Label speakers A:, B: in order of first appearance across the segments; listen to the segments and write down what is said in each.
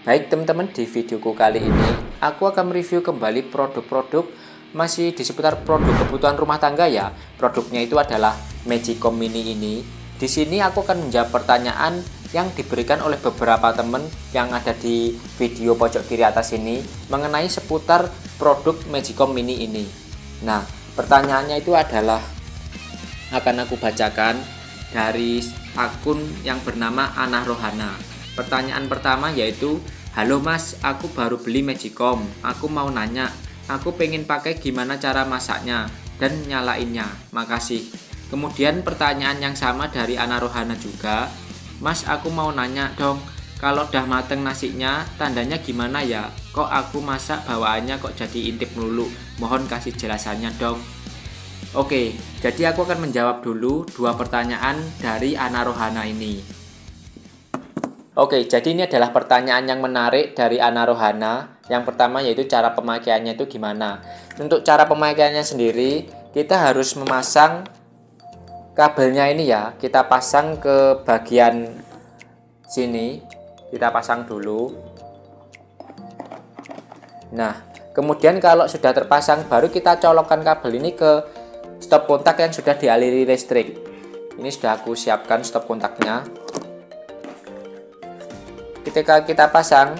A: Baik teman-teman, di videoku kali ini aku akan mereview kembali produk-produk masih di seputar produk kebutuhan rumah tangga ya. Produknya itu adalah Magicom Mini ini. Di sini aku akan menjawab pertanyaan yang diberikan oleh beberapa teman yang ada di video pojok kiri atas ini mengenai seputar produk Magicom Mini ini. Nah, pertanyaannya itu adalah akan aku bacakan dari akun yang bernama Ana Rohana. Pertanyaan pertama yaitu, halo mas, aku baru beli Magicom. Aku mau nanya, aku pengen pakai gimana cara masaknya dan nyalainnya. Makasih. Kemudian pertanyaan yang sama dari Ana Rohana juga, mas aku mau nanya dong, kalau udah mateng nasinya tandanya gimana ya? Kok aku masak bawaannya kok jadi intip melulu? Mohon kasih jelasannya dong. Oke, jadi aku akan menjawab dulu dua pertanyaan dari Ana Rohana ini. Oke, jadi ini adalah pertanyaan yang menarik dari Ana Rohana. Yang pertama yaitu cara pemakaiannya itu gimana. Untuk cara pemakaiannya sendiri, kita harus memasang kabelnya ini ya. Kita pasang ke bagian sini. Kita pasang dulu. Nah, kemudian kalau sudah terpasang, baru kita colokkan kabel ini ke stop kontak yang sudah dialiri listrik. Ini sudah aku siapkan stop kontaknya. Ketika kita pasang,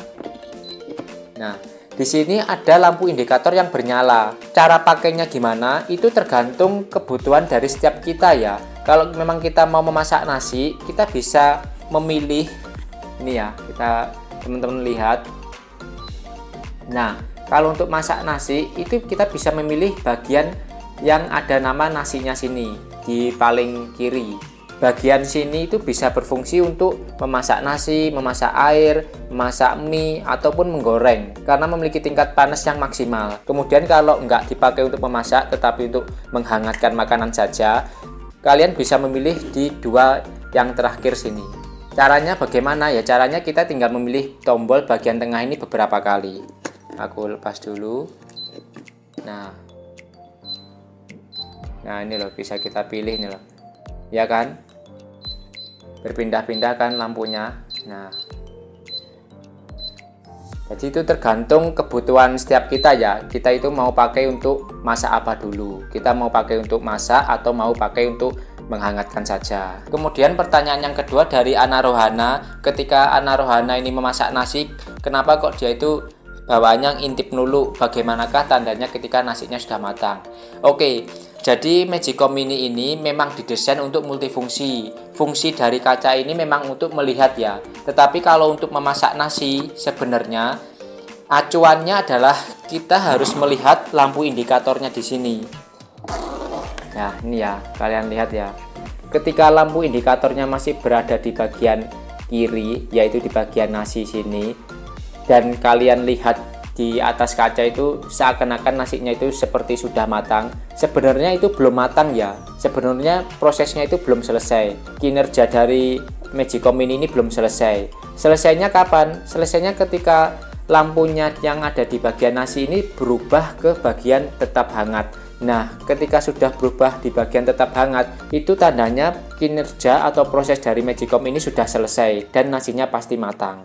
A: nah di sini ada lampu indikator yang bernyala. Cara pakainya gimana? Itu tergantung kebutuhan dari setiap kita ya. Kalau memang kita mau memasak nasi, kita bisa memilih ini ya. Kita teman-teman lihat. Nah, kalau untuk masak nasi itu kita bisa memilih bagian yang ada nama nasinya sini di paling kiri. Bagian sini itu bisa berfungsi untuk memasak nasi, memasak air, memasak mie, ataupun menggoreng karena memiliki tingkat panas yang maksimal. Kemudian kalau nggak dipakai untuk memasak tetapi untuk menghangatkan makanan saja, kalian bisa memilih di dua yang terakhir sini. Caranya bagaimana ya? Caranya kita tinggal memilih tombol bagian tengah ini beberapa kali. Aku lepas dulu. Nah ini loh, bisa kita pilih nih loh. Ya kan? Berpindah-pindah kan lampunya. Nah, jadi itu tergantung kebutuhan setiap kita ya. Kita itu mau pakai untuk masak apa dulu. Kita mau pakai untuk masak atau mau pakai untuk menghangatkan saja. Kemudian pertanyaan yang kedua dari Ana Rohana. Ketika Ana Rohana ini memasak nasi, kenapa kok dia itu bawaannya intip melulu? Bagaimanakah tandanya ketika nasinya sudah matang? Oke, jadi Magicom Mini ini memang didesain untuk multifungsi. Fungsi dari kaca ini memang untuk melihat ya. Tetapi kalau untuk memasak nasi, sebenarnya acuannya adalah kita harus melihat lampu indikatornya di sini. Nah, ini ya, kalian lihat ya. Ketika lampu indikatornya masih berada di bagian kiri, yaitu di bagian nasi sini, dan kalian lihat di atas kaca itu seakan-akan nasinya itu seperti sudah matang. Sebenarnya itu belum matang ya. Sebenarnya prosesnya itu belum selesai. Kinerja dari Magicom Mini ini belum selesai. Selesainya kapan? Selesainya ketika lampunya yang ada di bagian nasi ini berubah ke bagian tetap hangat. Nah, ketika sudah berubah di bagian tetap hangat, itu tandanya kinerja atau proses dari Magicom ini sudah selesai dan nasinya pasti matang.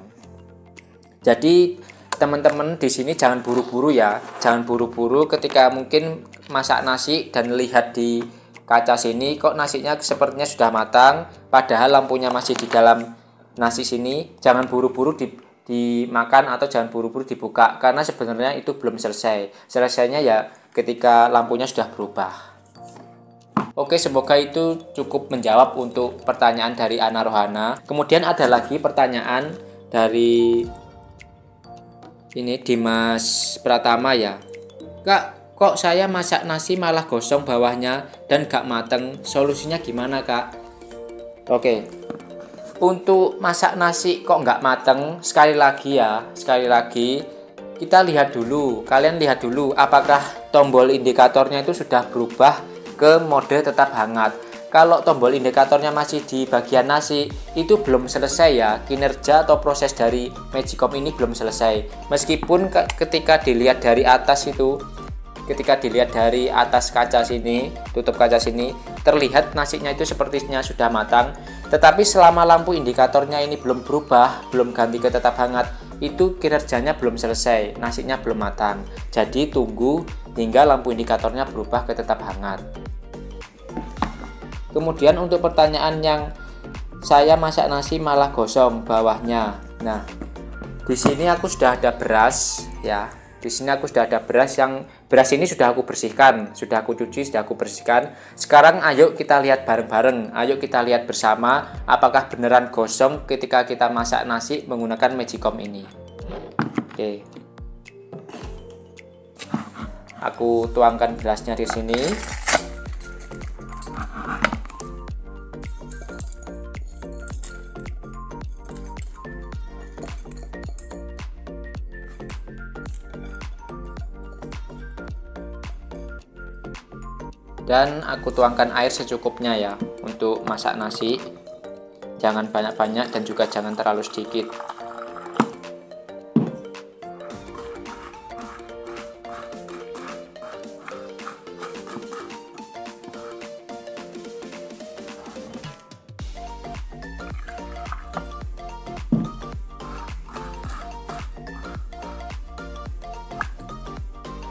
A: Jadi teman-teman di sini jangan buru-buru ya, jangan buru-buru ketika mungkin masak nasi dan lihat di kaca sini kok nasinya sepertinya sudah matang, padahal lampunya masih di dalam nasi sini. Jangan buru-buru dimakan atau jangan buru-buru dibuka karena sebenarnya itu belum selesai. Selesainya ya ketika lampunya sudah berubah. Oke, semoga itu cukup menjawab untuk pertanyaan dari Ana Rohana. Kemudian ada lagi pertanyaan dari ini Dimas Pratama ya. Kak, kok saya masak nasi malah gosong bawahnya dan gak mateng? Solusinya gimana kak? Oke, untuk masak nasi kok gak mateng, sekali lagi kita lihat dulu. Kalian lihat dulu apakah tombol indikatornya itu sudah berubah ke mode tetap hangat. Kalau tombol indikatornya masih di bagian nasi, itu belum selesai ya. Kinerja atau proses dari Magicom ini belum selesai. Meskipun ketika dilihat dari atas itu, ketika dilihat dari atas kaca sini, tutup kaca sini, terlihat nasinya itu sepertinya sudah matang. Tetapi selama lampu indikatornya ini belum berubah, belum ganti ke tetap hangat, itu kinerjanya belum selesai, nasinya belum matang. Jadi tunggu hingga lampu indikatornya berubah ke tetap hangat. Kemudian untuk pertanyaan yang saya masak nasi malah gosong bawahnya. Nah, di sini aku sudah ada beras ya. Di sini aku sudah ada beras, yang beras ini sudah aku bersihkan, sudah aku cuci, sudah aku bersihkan. Sekarang ayo kita lihat bareng-bareng, ayo kita lihat bersama apakah beneran gosong ketika kita masak nasi menggunakan Magicom ini. Oke. Aku tuangkan berasnya di sini. Dan aku tuangkan air secukupnya ya untuk masak nasi. Jangan banyak-banyak dan juga jangan terlalu sedikit.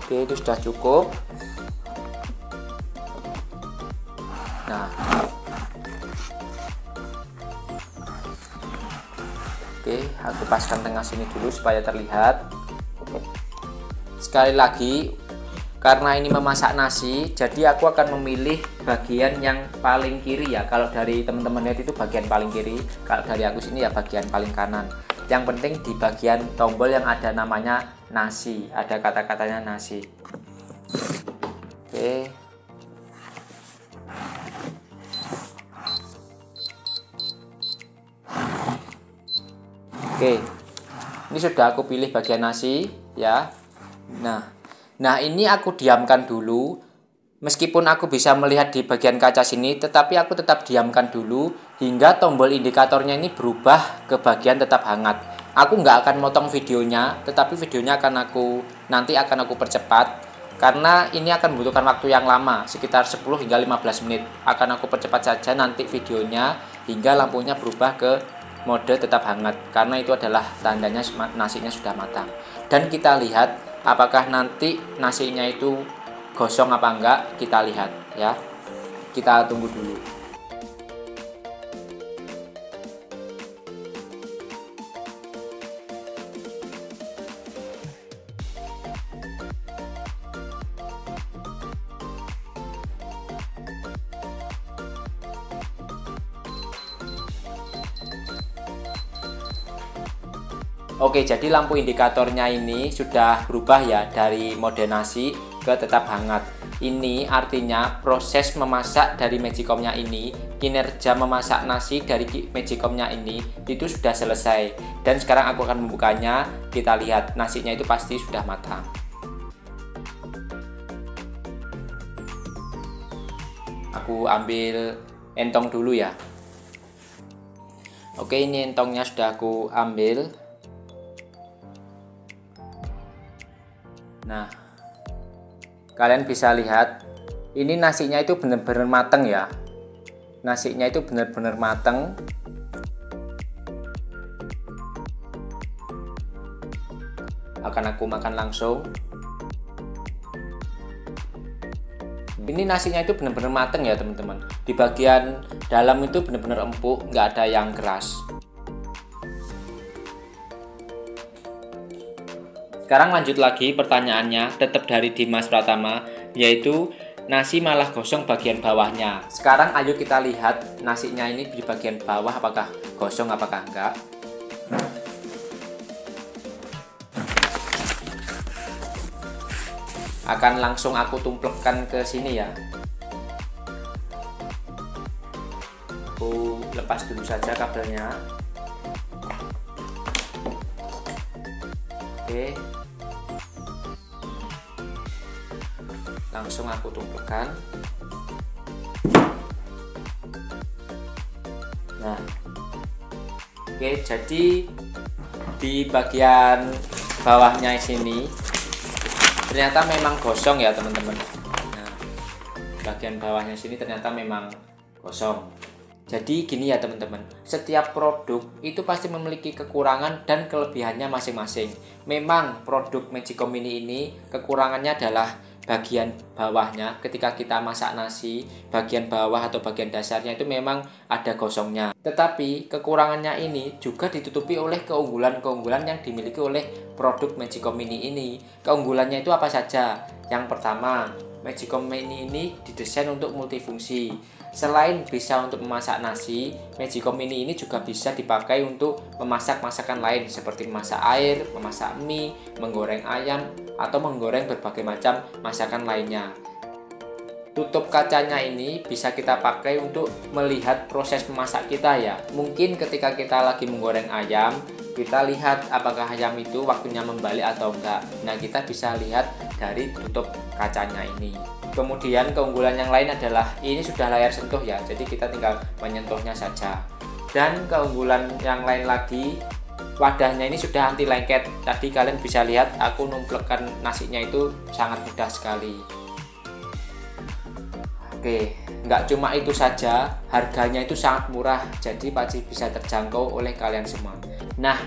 A: Oke, itu sudah cukup. Nah, oke, aku paskan tengah sini dulu supaya terlihat. Sekali lagi, karena ini memasak nasi, jadi aku akan memilih bagian yang paling kiri ya. Kalau dari teman-teman lihat itu bagian paling kiri, kalau dari aku sini ya bagian paling kanan. Yang penting di bagian tombol yang ada namanya nasi, ada kata-katanya nasi. Oke. Oke, ini sudah aku pilih bagian nasi ya. Nah ini aku diamkan dulu. Meskipun aku bisa melihat di bagian kaca sini, tetapi aku tetap diamkan dulu hingga tombol indikatornya ini berubah ke bagian tetap hangat. Aku nggak akan motong videonya, tetapi videonya nanti akan aku percepat karena ini akan membutuhkan waktu yang lama, sekitar 10 hingga 15 menit. Akan aku percepat saja nanti videonya hingga lampunya berubah ke mode tetap hangat, karena itu adalah tandanya nasinya sudah matang. Dan kita lihat apakah nanti nasinya itu gosong apa enggak, kita lihat ya. Kita tunggu dulu. Oke, jadi lampu indikatornya ini sudah berubah ya dari mode nasi ke tetap hangat. Ini artinya proses memasak dari Magicomnya ini, kinerja memasak nasi dari Magicomnya ini itu sudah selesai. Dan sekarang aku akan membukanya, kita lihat nasinya itu pasti sudah matang. Aku ambil entong dulu ya. Oke, ini entongnya sudah aku ambil. Nah, kalian bisa lihat ini nasinya itu benar-benar mateng ya. Nasinya itu benar-benar mateng. Akan aku makan langsung. Ini nasinya itu benar-benar mateng ya teman-teman. Di bagian dalam itu benar-benar empuk, nggak ada yang keras. Sekarang lanjut lagi pertanyaannya, tetap dari Dimas Pratama, yaitu nasi malah gosong bagian bawahnya. Sekarang ayo kita lihat nasinya ini di bagian bawah apakah gosong apakah enggak. Akan langsung aku tumplekkan ke sini ya. Aku lepas dulu saja kabelnya. Oke. Langsung aku tumpukan. Nah, oke, jadi di bagian bawahnya sini ternyata memang gosong ya teman-teman. Nah, bagian bawahnya sini ternyata memang gosong. Jadi gini ya teman-teman, setiap produk itu pasti memiliki kekurangan dan kelebihannya masing-masing. Memang produk Magicom Mini ini kekurangannya adalah bagian bawahnya. Ketika kita masak nasi, bagian bawah atau bagian dasarnya itu memang ada gosongnya. Tetapi kekurangannya ini juga ditutupi oleh keunggulan-keunggulan yang dimiliki oleh produk Magicom Mini ini. Keunggulannya itu apa saja? Yang pertama, Magicom Mini ini didesain untuk multifungsi. Selain bisa untuk memasak nasi, Magicom Mini ini juga bisa dipakai untuk memasak masakan lain seperti memasak air, memasak mie, menggoreng ayam, atau menggoreng berbagai macam masakan lainnya. Tutup kacanya ini bisa kita pakai untuk melihat proses memasak kita ya. Mungkin ketika kita lagi menggoreng ayam, kita lihat apakah ayam itu waktunya membalik atau enggak. Nah, kita bisa lihat dari tutup kacanya ini. Kemudian keunggulan yang lain adalah ini sudah layar sentuh ya, jadi kita tinggal menyentuhnya saja. Dan keunggulan yang lain lagi, wadahnya ini sudah anti lengket. Tadi kalian bisa lihat aku numplekkan nasinya itu sangat mudah sekali. Oke, nggak cuma itu saja, harganya itu sangat murah, jadi pasti bisa terjangkau oleh kalian semua. Nah,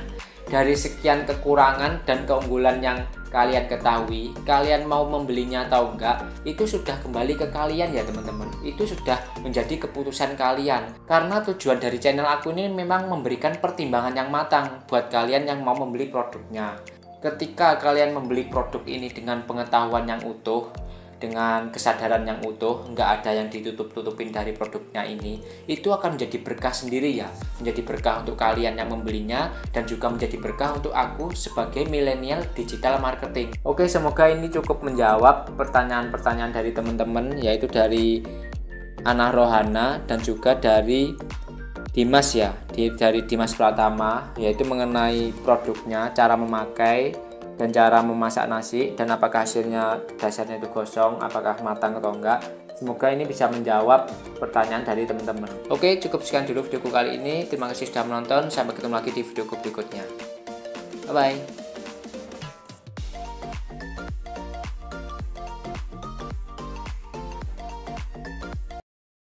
A: dari sekian kekurangan dan keunggulan yang kalian ketahui, kalian mau membelinya atau enggak, itu sudah kembali ke kalian ya teman-teman. Itu sudah menjadi keputusan kalian. Karena tujuan dari channel aku ini memang memberikan pertimbangan yang matang buat kalian yang mau membeli produknya. Ketika kalian membeli produk ini dengan pengetahuan yang utuh, dengan kesadaran yang utuh, nggak ada yang ditutup-tutupin dari produknya ini, itu akan menjadi berkah sendiri ya, menjadi berkah untuk kalian yang membelinya dan juga menjadi berkah untuk aku sebagai milenial digital marketing. Oke, semoga ini cukup menjawab pertanyaan-pertanyaan dari teman-teman, yaitu dari Ana Rohana dan juga dari Dimas ya, dari Dimas Pratama, yaitu mengenai produknya, cara memakai, dan cara memasak nasi, dan apakah hasilnya dasarnya itu gosong, apakah matang atau enggak. Semoga ini bisa menjawab pertanyaan dari teman-teman. Oke, cukup sekian dulu videoku kali ini. Terima kasih sudah menonton. Sampai ketemu lagi di videoku berikutnya. Bye bye.